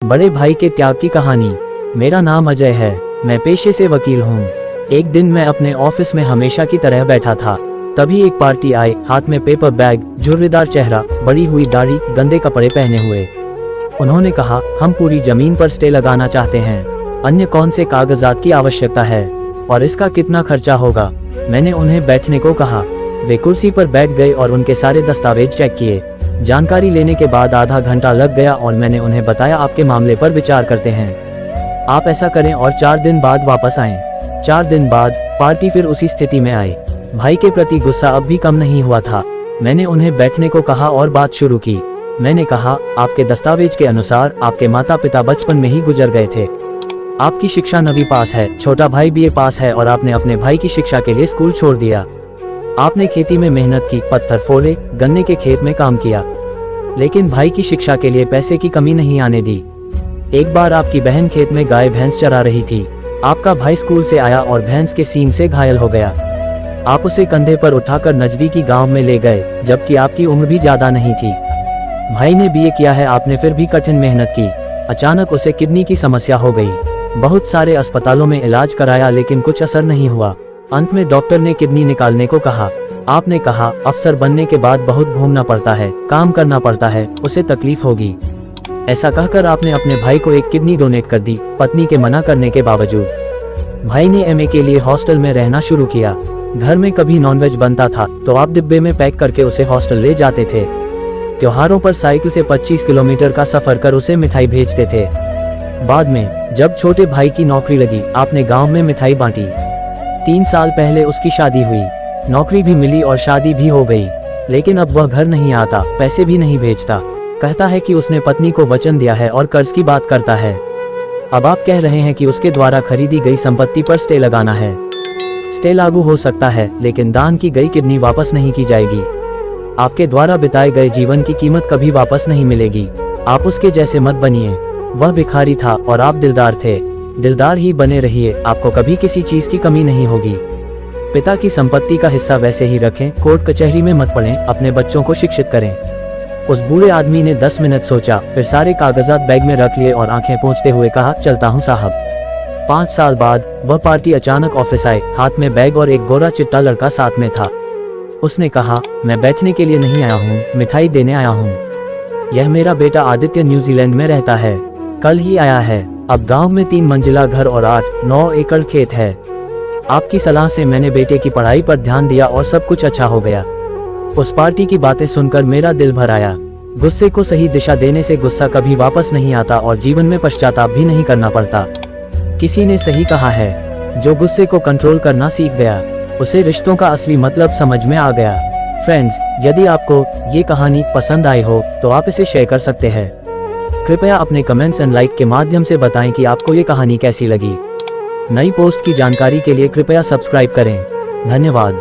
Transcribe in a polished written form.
बड़े भाई के त्याग की कहानी। मेरा नाम अजय है, मैं पेशे से वकील हूँ। एक दिन मैं अपने ऑफिस में हमेशा की तरह बैठा था, तभी एक पार्टी आए, हाथ में पेपर बैग, झुर्रीदार चेहरा, बड़ी हुई दाढ़ी, गंदे कपड़े पहने हुए। उन्होंने कहा, हम पूरी जमीन पर स्टे लगाना चाहते हैं। अन्य कौन से कागजात की आवश्यकता है और इसका कितना खर्चा होगा? मैंने उन्हें बैठने को कहा। वे कुर्सी पर बैठ गए और उनके सारे दस्तावेज चेक किए। जानकारी लेने के बाद आधा घंटा लग गया और मैंने उन्हें बताया, आपके मामले पर विचार करते हैं, आप ऐसा करें और 4 दिन बाद वापस आएं। 4 दिन बाद पार्टी फिर उसी स्थिति में आई। भाई के प्रति गुस्सा अब भी कम नहीं हुआ था। मैंने उन्हें बैठने को कहा और बात शुरू की। मैंने कहा, आपके दस्तावेज के अनुसार आपके माता पिता बचपन में ही गुजर गए थे। आपकी शिक्षा 9वीं पास है, छोटा भाई BA पास है और आपने अपने भाई की शिक्षा के लिए स्कूल छोड़ दिया। आपने खेती में मेहनत की, पत्थर फोड़े, गन्ने के खेत में काम किया, लेकिन भाई की शिक्षा के लिए पैसे की कमी नहीं आने दी। एक बार आपकी बहन खेत में गाय भैंस चरा रही थी। आपका भाई स्कूल से आया और भैंस के सींग से घायल हो गया। आप उसे कंधे पर उठाकर नजदीकी गांव में ले गए, जबकि आपकी उम्र भी ज्यादा नहीं थी। भाई ने BA किया है, आपने फिर भी कठिन मेहनत की। अचानक उसे किडनी की समस्या हो गई। बहुत सारे अस्पतालों में इलाज कराया, लेकिन कुछ असर नहीं हुआ। अंत में डॉक्टर ने किडनी निकालने को कहा। आपने कहा, अफसर बनने के बाद बहुत घूमना पड़ता है, काम करना पड़ता है, उसे तकलीफ होगी। ऐसा कहकर आपने अपने भाई को एक किडनी डोनेट कर दी, पत्नी के मना करने के बावजूद। भाई ने MA के लिए हॉस्टल में रहना शुरू किया। घर में कभी नॉनवेज बनता था तो आप डिब्बे में पैक करके उसे हॉस्टल ले जाते थे। त्योहारों पर साइकिल से 25 किलोमीटर का सफर कर उसे मिठाई भेजते थे। बाद में जब छोटे भाई की नौकरी लगी, आपने गांव में मिठाई बांटी। 3 साल पहले उसकी शादी हुई, नौकरी भी मिली और शादी भी हो गई, लेकिन अब वह घर नहीं आता, पैसे भी नहीं भेजता। कहता है कि उसने पत्नी को वचन दिया है और कर्ज की बात करता है। अब आप कह रहे हैं कि उसके द्वारा खरीदी गई संपत्ति पर स्टे लगाना है। स्टे लागू हो सकता है, लेकिन दान की गई किडनी वापस नहीं की जाएगी। आपके द्वारा बिताए गए जीवन की कीमत कभी वापस नहीं मिलेगी। आप उसके जैसे मत बनिए। वह भिखारी था और आप दिलदार थे। दिलदार ही बने रहिए, आपको कभी किसी चीज की कमी नहीं होगी। पिता की संपत्ति का हिस्सा वैसे ही रखें, कोर्ट कचहरी में मत पड़ें, अपने बच्चों को शिक्षित करें। उस बूढ़े आदमी ने 10 मिनट सोचा, फिर सारे कागजात बैग में रख लिए और आंखें पोंछते हुए कहा, चलता हूँ साहब। 5 साल बाद वह पार्टी अचानक ऑफिस आए, हाथ में बैग और एक गोरा चिट्टा लड़का साथ में था। उसने कहा, मैं बैठने के लिए नहीं आया हूँ, मिठाई देने आया हूँ। यह मेरा बेटा आदित्य न्यूजीलैंड में रहता है, कल ही आया है। अब गांव में 3 मंजिला घर और 8-9 एकड़ खेत है। आपकी सलाह से मैंने बेटे की पढ़ाई पर ध्यान दिया और सब कुछ अच्छा हो गया। उस पार्टी की बातें सुनकर मेरा दिल भर आया। गुस्से को सही दिशा देने से गुस्सा कभी वापस नहीं आता और जीवन में पश्चाताप भी नहीं करना पड़ता। किसी ने सही कहा है, जो गुस्से को कंट्रोल करना सीख गया, उसे रिश्तों का असली मतलब समझ में आ गया। फ्रेंड्स, यदि आपको ये कहानी पसंद आई हो तो आप इसे शेयर कर सकते हैं। कृपया अपने कमेंट्स एंड लाइक के माध्यम से बताएं कि आपको ये कहानी कैसी लगी। नई पोस्ट की जानकारी के लिए कृपया सब्सक्राइब करें। धन्यवाद।